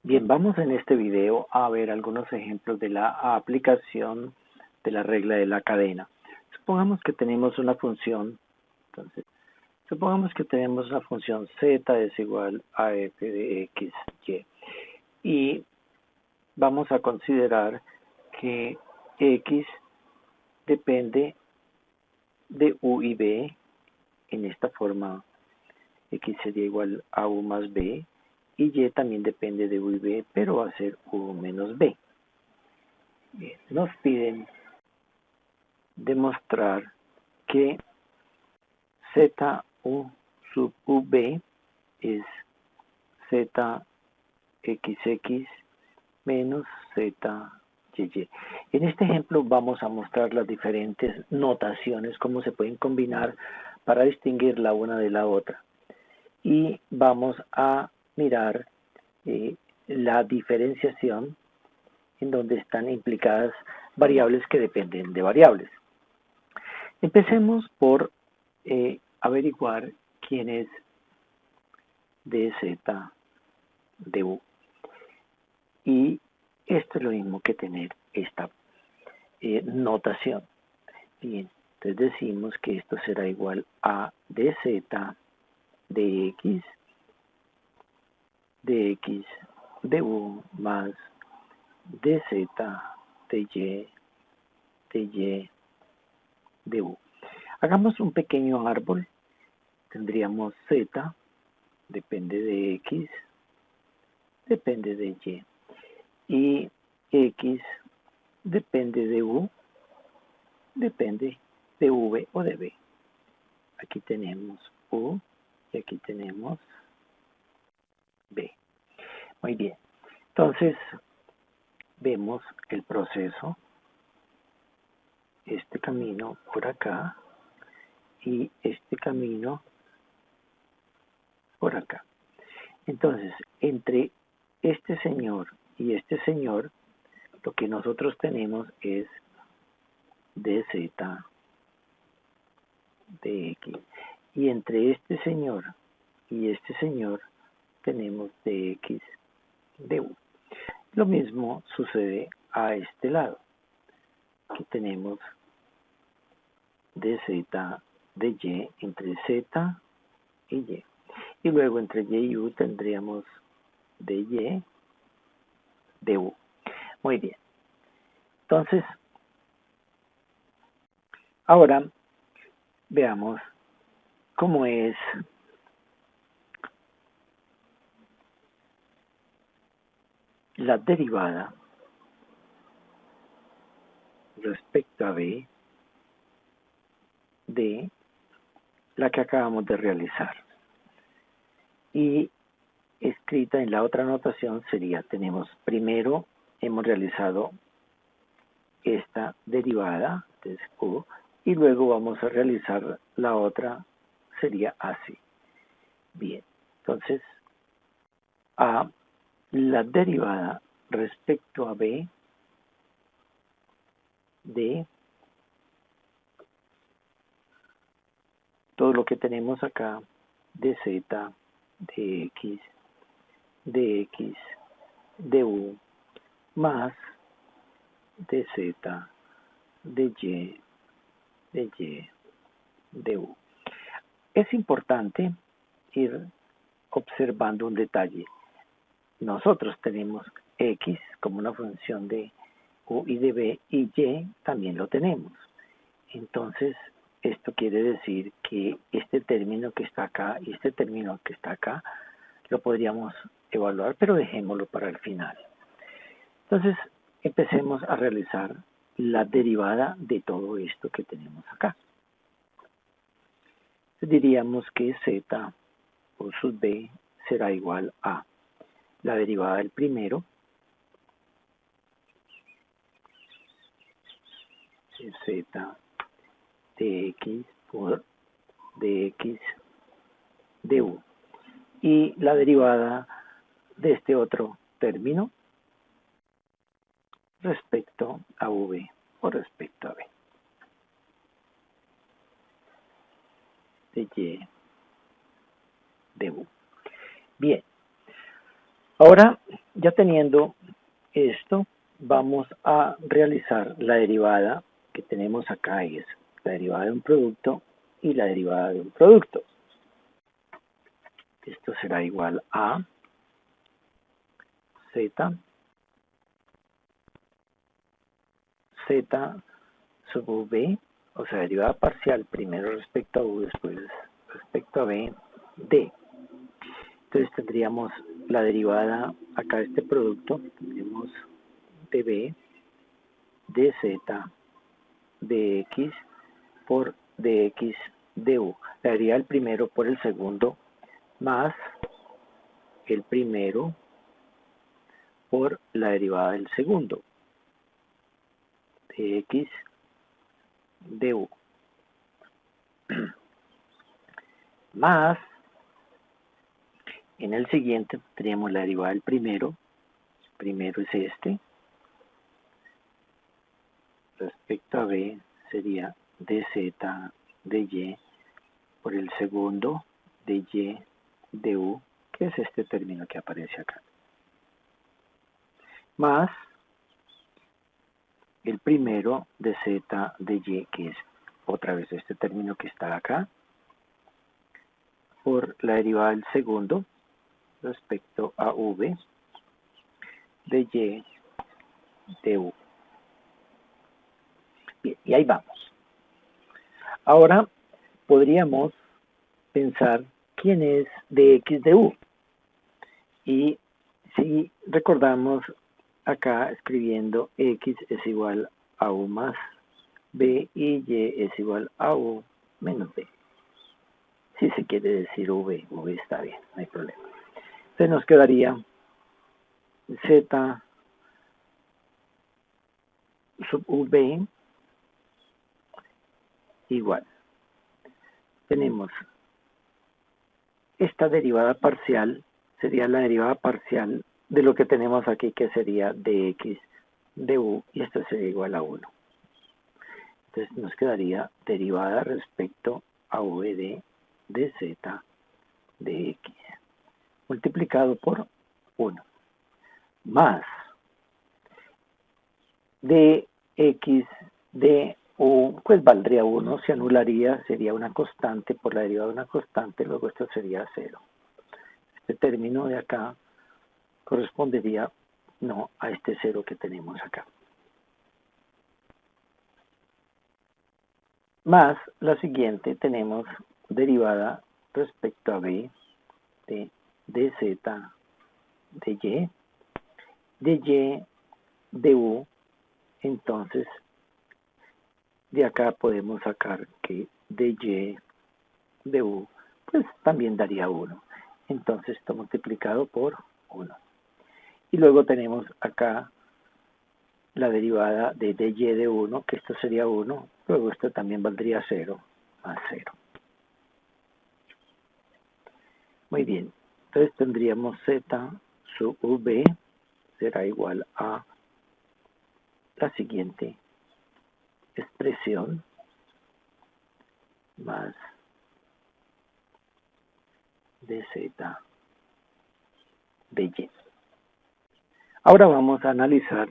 Bien, vamos en este video a ver algunos ejemplos de la aplicación de la regla de la cadena. Supongamos que tenemos una función, entonces, supongamos que tenemos una función z es igual a f de x, y. Y vamos a considerar que x depende de u y b. En esta forma, x sería igual a u más b. Y y también depende de u y b, pero va a ser u menos b. Bien, nos piden demostrar que z u sub ub es zxx menos zy. En este ejemplo vamos a mostrar las diferentes notaciones, cómo se pueden combinar para distinguir la una de la otra. Y vamos a mirar la diferenciación en donde están implicadas variables que dependen de variables. Empecemos por averiguar quién es dz du. Y esto es lo mismo que tener esta notación. Bien, entonces decimos que esto será igual a dz dx du más dz dy du. Hagamos un pequeño árbol. Tendríamos z, depende de x, depende de y. Y x depende de u, depende de v o de b. Aquí tenemos u y aquí tenemos b. Muy bien. Entonces, vemos el proceso, este camino por acá y este camino por acá. Entonces, entre este señor y este señor, lo que nosotros tenemos es dz dx. Y entre este señor y este señor tenemos dx du. Lo mismo sucede a este lado. Aquí tenemos dz dy entre z y y. Y luego entre y y u tendríamos dy du. Muy bien. Entonces, ahora veamos cómo es la derivada respecto a b de la que acabamos de realizar. Y escrita en la otra notación sería, tenemos primero, hemos realizado esta derivada, entonces u, y luego vamos a realizar la otra, sería así. Bien, entonces, a la derivada respecto a b de todo lo que tenemos acá, de z, de x, de u, más de z, de y, de u. Es importante ir observando un detalle. Nosotros tenemos x como una función de u y de b, y y también lo tenemos. Entonces, esto quiere decir que este término que está acá y este término que está acá lo podríamos evaluar, pero dejémoslo para el final. Entonces, empecemos a realizar la derivada de todo esto que tenemos acá. Diríamos que z por sub b será igual a la derivada del primero, z dx por dx du, y la derivada de este otro término respecto a v o respecto a b, de y de u. Bien, ahora Ya teniendo esto, vamos a realizar la derivada que tenemos acá, es la derivada de un producto y la derivada de un producto. Esto será igual a z sub v, o sea, derivada parcial, primero respecto a u, después respecto a b, d. Entonces tendríamos la derivada acá de este producto, tendríamos db, dz, dx por dx, du. La derivada del primero por el segundo más el primero por la derivada del segundo, dx, du. Más, en el siguiente tenemos la derivada del primero es este, respecto a b sería dz, dy, por el segundo, dy, du, que es este término que aparece acá. Más el primero de z de y, que es otra vez este término que está acá, por la derivada del segundo respecto a v de y de u. Bien, y ahí vamos. Ahora podríamos pensar quién es dx de u. Y si recordamos acá escribiendo x es igual a u más b y y es igual a u menos b. Si se quiere decir v está bien, no hay problema. Entonces nos quedaría z sub v igual. Tenemos esta derivada parcial, sería la derivada parcial de lo que tenemos aquí, que sería dx de u, y esto sería igual a 1. Entonces nos quedaría derivada respecto a v de dz de x multiplicado por 1 más dx de u, pues valdría 1, se anularía, sería una constante por la derivada de una constante, luego esto sería 0. Este término de acá correspondería no a este 0 que tenemos acá. Más la siguiente tenemos derivada respecto a b de dz de y de u. Entonces de acá podemos sacar que dy de u pues también daría 1. Entonces esto multiplicado por 1. Y luego tenemos acá la derivada de dy de 1, que esto sería 1, luego esto también valdría 0, más 0. Muy bien, entonces tendríamos z sub v será igual a la siguiente expresión más dz de y. Ahora vamos a analizar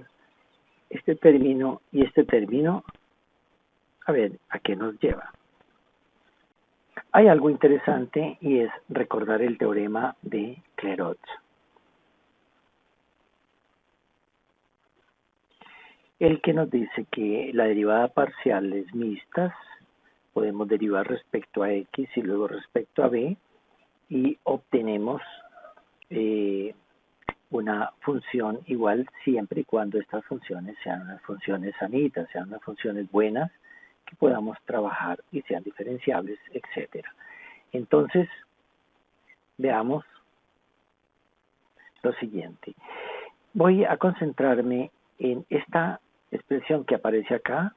este término y este término, a ver a qué nos lleva. Hay algo interesante y es recordar el teorema de Clairaut. El que nos dice que la derivada parcial es mixtas, podemos derivar respecto a x y luego respecto a b y obtenemos una función igual siempre y cuando estas funciones sean unas funciones sanitas, sean unas funciones buenas que podamos trabajar y sean diferenciables, etc. Entonces, veamos lo siguiente. Voy a concentrarme en esta expresión que aparece acá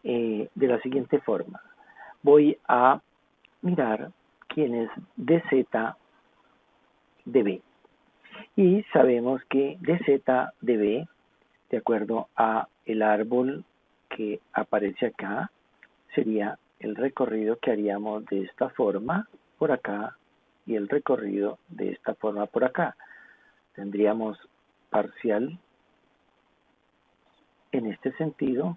de la siguiente forma. Voy a mirar quién es dz de b. Y sabemos que dz de b, de acuerdo a el árbol que aparece acá, sería el recorrido que haríamos de esta forma por acá y el recorrido de esta forma por acá. tendríamos parcial en este sentido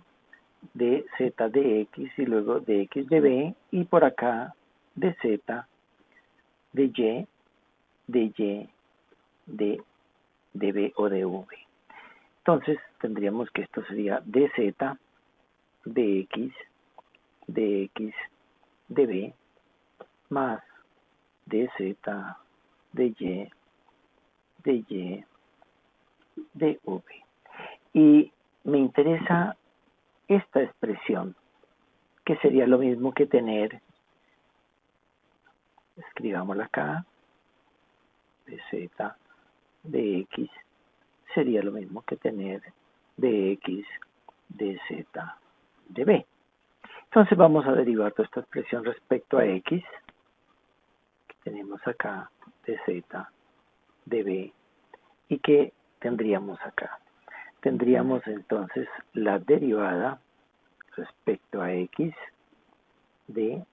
de z de x y luego de x de b, y por acá de z de y, de b o de v. Entonces tendríamos que esto sería dz de x, de b, más dz de y, de v. Y me interesa esta expresión, que sería lo mismo que tener, escribámosla acá, dz de x sería lo mismo que tener dx dz de b. Entonces vamos a derivar toda esta expresión respecto a x, que tenemos acá dz de b, y que tendríamos acá. Tendríamos entonces la derivada respecto a x de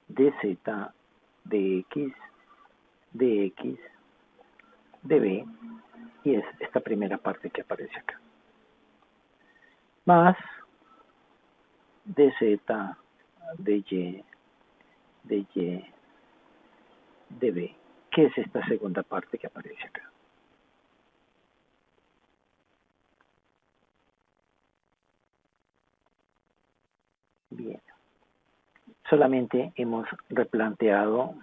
dz de x, de b, y es esta primera parte que aparece acá, más dz de y, de b, que es esta segunda parte que aparece acá. Bien, solamente hemos replanteado,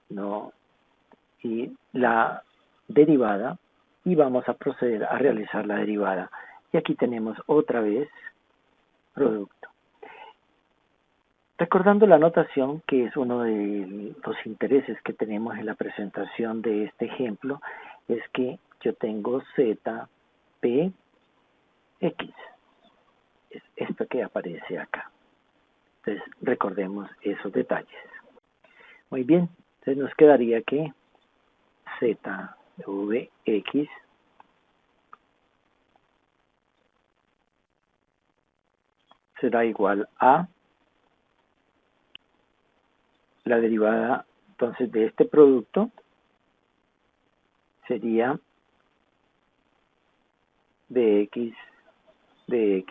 ¿no?, y la derivada, y vamos a proceder a realizar la derivada. Y aquí tenemos otra vez producto. Recordando la notación, que es uno de los intereses que tenemos en la presentación de este ejemplo, es que yo tengo z, p, x. Es esto que aparece acá. Entonces, recordemos esos detalles. Muy bien, entonces nos quedaría que z de v x será igual a la derivada entonces de este producto sería dx de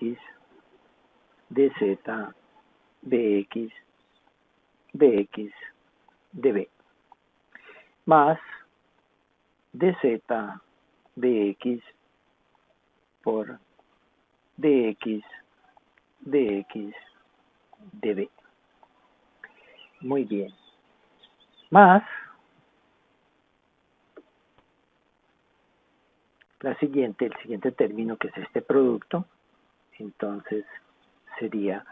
z de x de b, más dz de x por dx de b. Muy bien. Más el siguiente término, que es este producto, entonces sería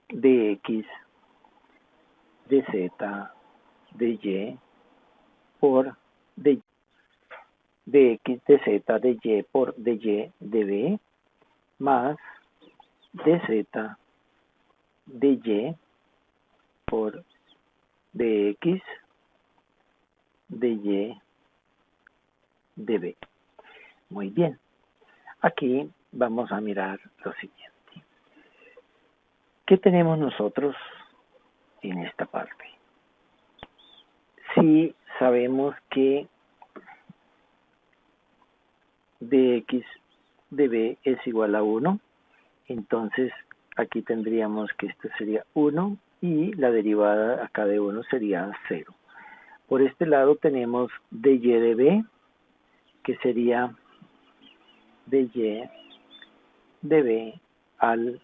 dx de z de y por dx de z de y por dy de b, más dz de y por dx de y de b. Muy bien. Aquí vamos a mirar lo siguiente. ¿Qué tenemos nosotros en esta parte? Si sabemos que dx de b es igual a 1, entonces aquí tendríamos que esto sería 1 y la derivada acá de 1 sería 0. Por este lado tenemos dy de b, que sería dy de b al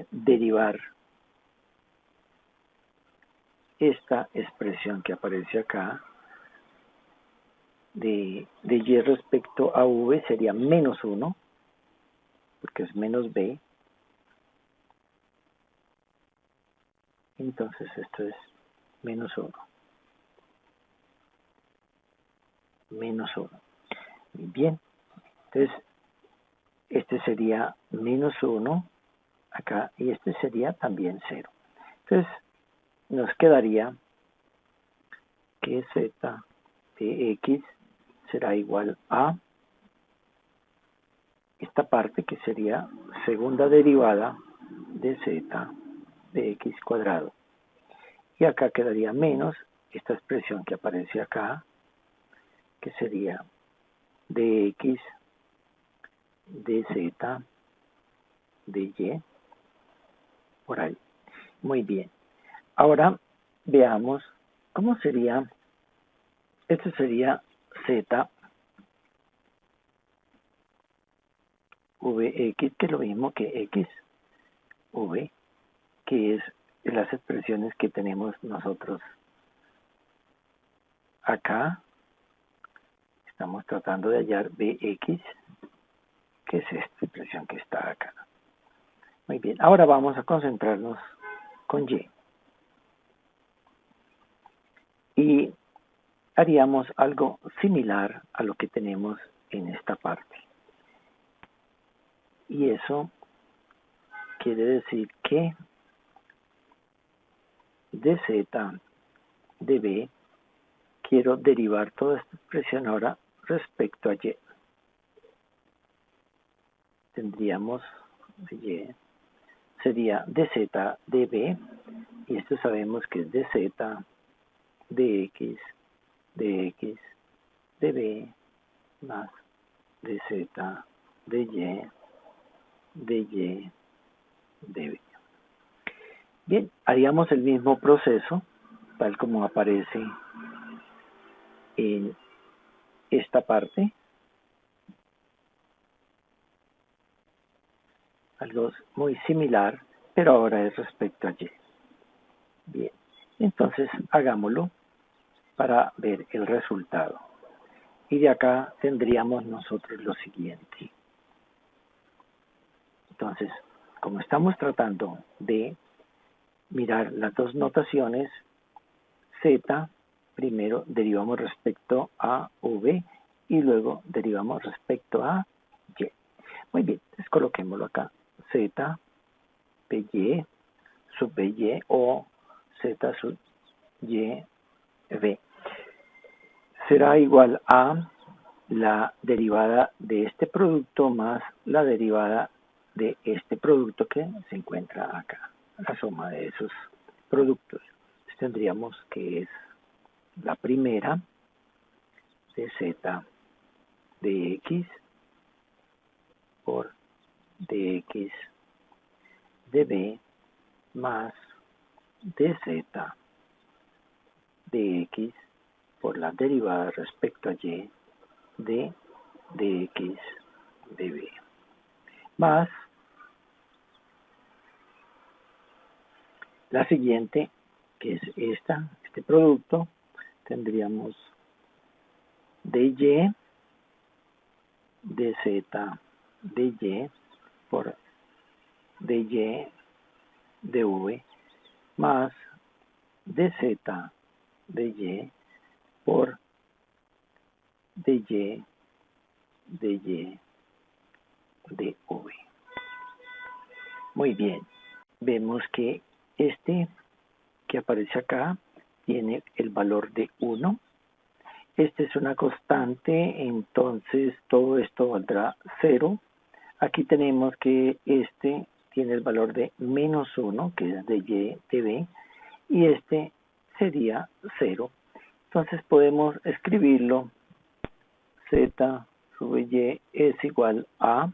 derivar esta expresión que aparece acá de y respecto a v sería menos 1, porque es menos b. Entonces esto es menos 1. Menos 1. Muy bien. Entonces, este sería menos 1 acá, y este sería también 0. Entonces, nos quedaría que z de x será igual a esta parte, que sería segunda derivada de z de x cuadrado. Y acá quedaría menos esta expresión que aparece acá, que sería dx, dz, dy, por ahí. Muy bien. Ahora veamos cómo sería, esto sería z, vx, que es lo mismo que x, v, que es las expresiones que tenemos nosotros acá. Estamos tratando de hallar bx, que es esta expresión que está acá. Muy bien, ahora vamos a concentrarnos con y. Y haríamos algo similar a lo que tenemos en esta parte. Y eso quiere decir que de z, de b, quiero derivar toda esta expresión ahora respecto a y. Tendríamos y sería dz, db, y esto sabemos que es dz, dx, dx, db, más dz, dy, dy, db. Bien, haríamos el mismo proceso, tal como aparece en esta parte. Algo muy similar, pero ahora es respecto a y. Bien, entonces hagámoslo para ver el resultado. Y de acá tendríamos nosotros lo siguiente. Entonces, como estamos tratando de mirar las dos notaciones, z, primero derivamos respecto a v y luego derivamos respecto a y. Muy bien, entonces coloquémoslo acá. Z, by, sub by o z sub y, v. Será igual a la derivada de este producto más la derivada de este producto que se encuentra acá, la suma de esos productos. Entonces tendríamos que es la primera de z de x por dx de b más dz de x por la derivada respecto a y de dx de b más la siguiente, que es este producto. Tendríamos dy, dz, dy por dy, dv más dz, dy por dy, dy, dv. Muy bien, vemos que este que aparece acá tiene el valor de 1. Este es una constante, entonces todo esto valdrá 0. Aquí tenemos que este tiene el valor de menos 1, que es de y de b, y este sería 0. Entonces podemos escribirlo: z sub y es igual a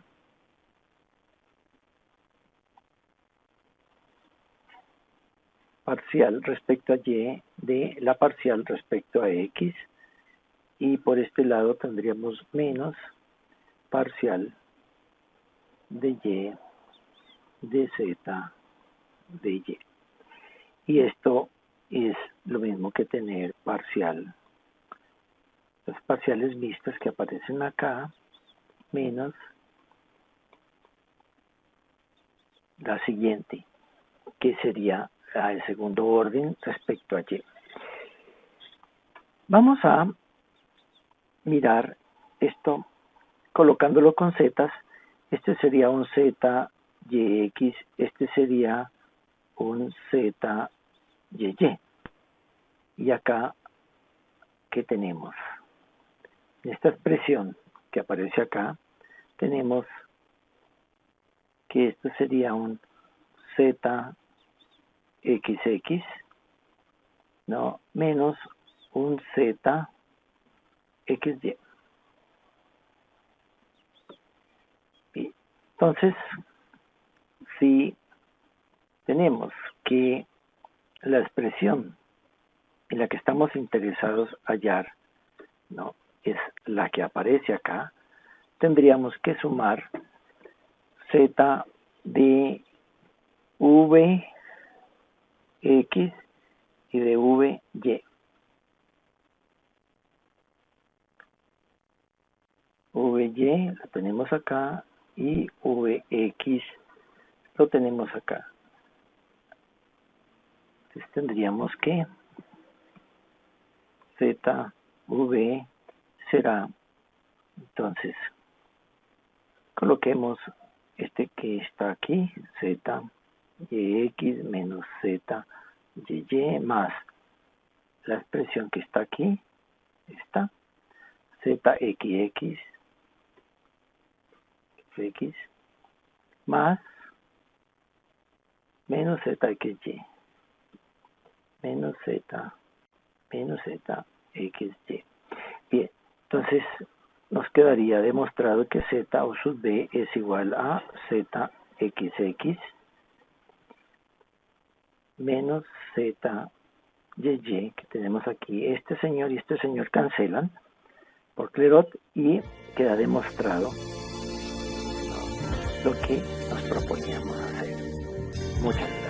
parcial respecto a y de la parcial respecto a x, y por este lado tendríamos menos parcial de y de z de y. Y esto es lo mismo que tener parcial, las parciales mixtas que aparecen acá, menos la siguiente, que sería el segundo orden respecto a y. Vamos a mirar esto colocándolo con zetas. Este sería un z yx, este sería un z y. Y acá, ¿qué tenemos? En esta expresión que aparece acá, tenemos que esto sería un zxx, ¿no? Menos un zx, XY. Y entonces, si tenemos que la expresión en la que estamos interesados hallar, ¿no?, es la que aparece acá, tendríamos que sumar z de v x y de v y. VY lo tenemos acá y VX lo tenemos acá. Entonces tendríamos que ZV será, entonces, coloquemos este que está aquí, ZYX menos ZYY más la expresión que está aquí, esta, ZXX X más menos ZXY menos ZXY. Bien, entonces nos quedaría demostrado que Z o sub B es igual a ZXX menos ZYY, que tenemos aquí. Este señor y este señor cancelan por Clairaut y queda demostrado lo que nos proponíamos hacer. Muchas gracias.